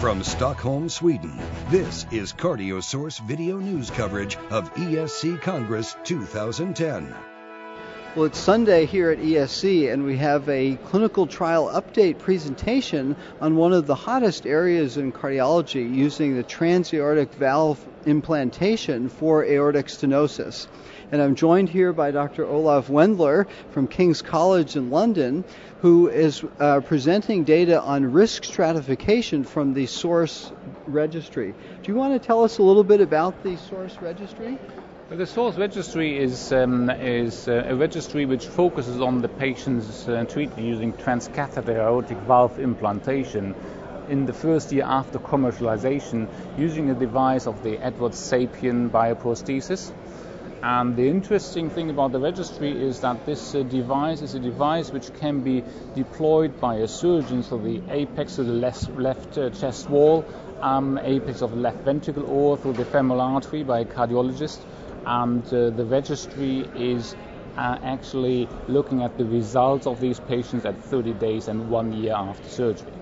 From Stockholm, Sweden, this is CardioSource video news coverage of ESC Congress 2010. Well, it's Sunday here at ESC, and we have a clinical trial update presentation on one of the hottest areas in cardiology using the transaortic valve implantation for aortic stenosis. And I'm joined here by Dr. Olaf Wendler from King's College in London, who is presenting data on risk stratification from the SOURCE Registry. Do you want to tell us a little bit about the SOURCE Registry? Well, the SOURCE Registry is a registry which focuses on the patients treated using transcatheter aortic valve implantation in the first year after commercialization using a device of the Edwards Sapien bioprosthesis. And the interesting thing about the registry is that this device is a device which can be deployed by a surgeon, so the apex of the left chest wall, apex of the left ventricle, or through the femoral artery by a cardiologist. And the registry is actually looking at the results of these patients at 30 days and 1 year after surgery.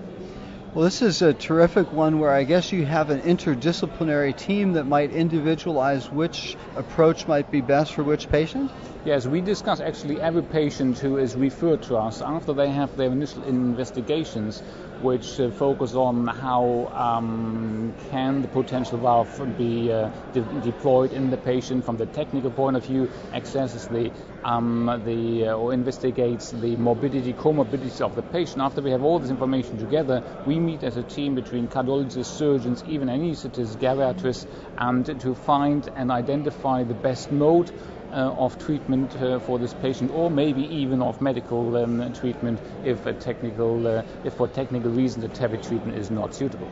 Well, this is a terrific one where I guess you have an interdisciplinary team that might individualize which approach might be best for which patient? Yes, we discuss actually every patient who is referred to us after they have their initial investigations, which focus on how can the potential valve be deployed in the patient from the technical point of view, accesses or investigates the comorbidities of the patient. After we have all this information together, we meet as a team between cardiologists, surgeons, even anesthetists, geriatrists, and to find and identify the best mode of treatment for this patient, or maybe even of medical treatment if for technical reasons the TAVI treatment is not suitable.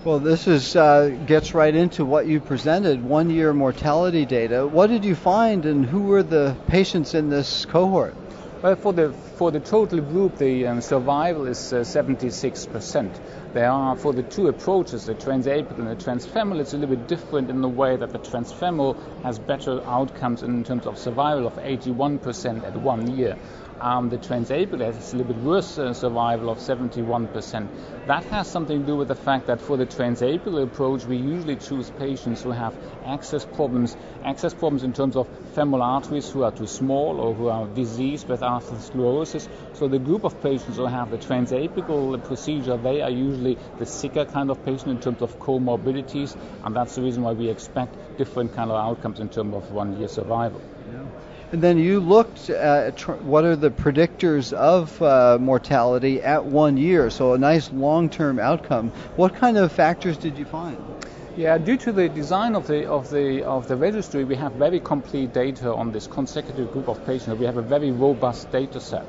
Well, this gets right into what you presented, 1 year mortality data. What did you find, and who were the patients in this cohort? Well, for the total group, the survival is 76%. There are, for the two approaches, the transapical and the transfemoral, it's a little bit different in the way that the transfemoral has better outcomes in terms of survival of 81% at 1 year. The transapical has a little bit worse survival of 71%. That has something to do with the fact that for the transapical approach, we usually choose patients who have access problems in terms of femoral arteries who are too small or who are diseased with atherosclerosis. So the group of patients who have the transapical procedure, they are usually the sicker kind of patient in terms of comorbidities, and that's the reason why we expect different kind of outcomes in terms of 1 year survival. Yeah. And then you looked at what are the predictors of mortality at 1 year, so a nice long-term outcome. What kind of factors did you find? Yeah, due to the design of the registry, we have very complete data on this consecutive group of patients. We have a very robust data set.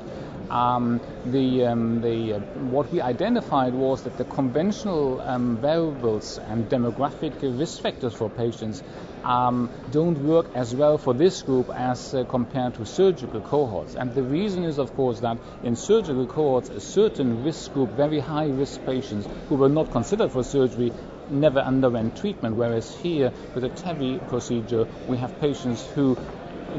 What we identified was that the conventional variables and demographic risk factors for patients don't work as well for this group as compared to surgical cohorts. And the reason is, of course, that in surgical cohorts, a certain risk group, very high risk patients who were not considered for surgery, never underwent treatment, whereas here with the TAVI procedure, we have patients who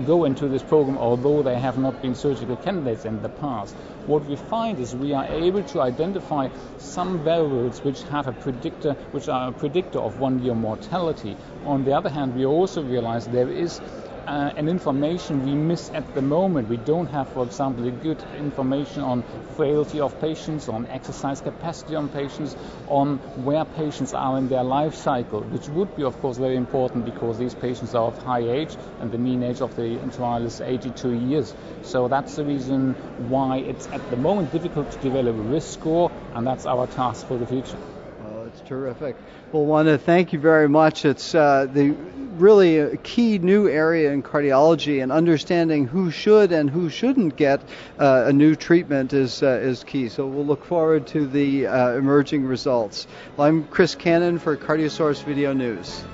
go into this program although they have not been surgical candidates in the past. What we find is we are able to identify some variables which are a predictor of 1 year mortality. On the other hand, we also realize there is an information we miss at the moment. We don't have, for example, good information on frailty of patients, on exercise capacity on patients, on where patients are in their life cycle, which would be, of course, very important because these patients are of high age and the mean age of the trial is 82 years. So that's the reason why it's at the moment difficult to develop a risk score, and that's our task for the future. It's terrific. Well, I want to thank you very much. It's really a key new area in cardiology, and understanding who should and who shouldn't get a new treatment is key. So we'll look forward to the emerging results. Well, I'm Chris Cannon for CardioSource Video News.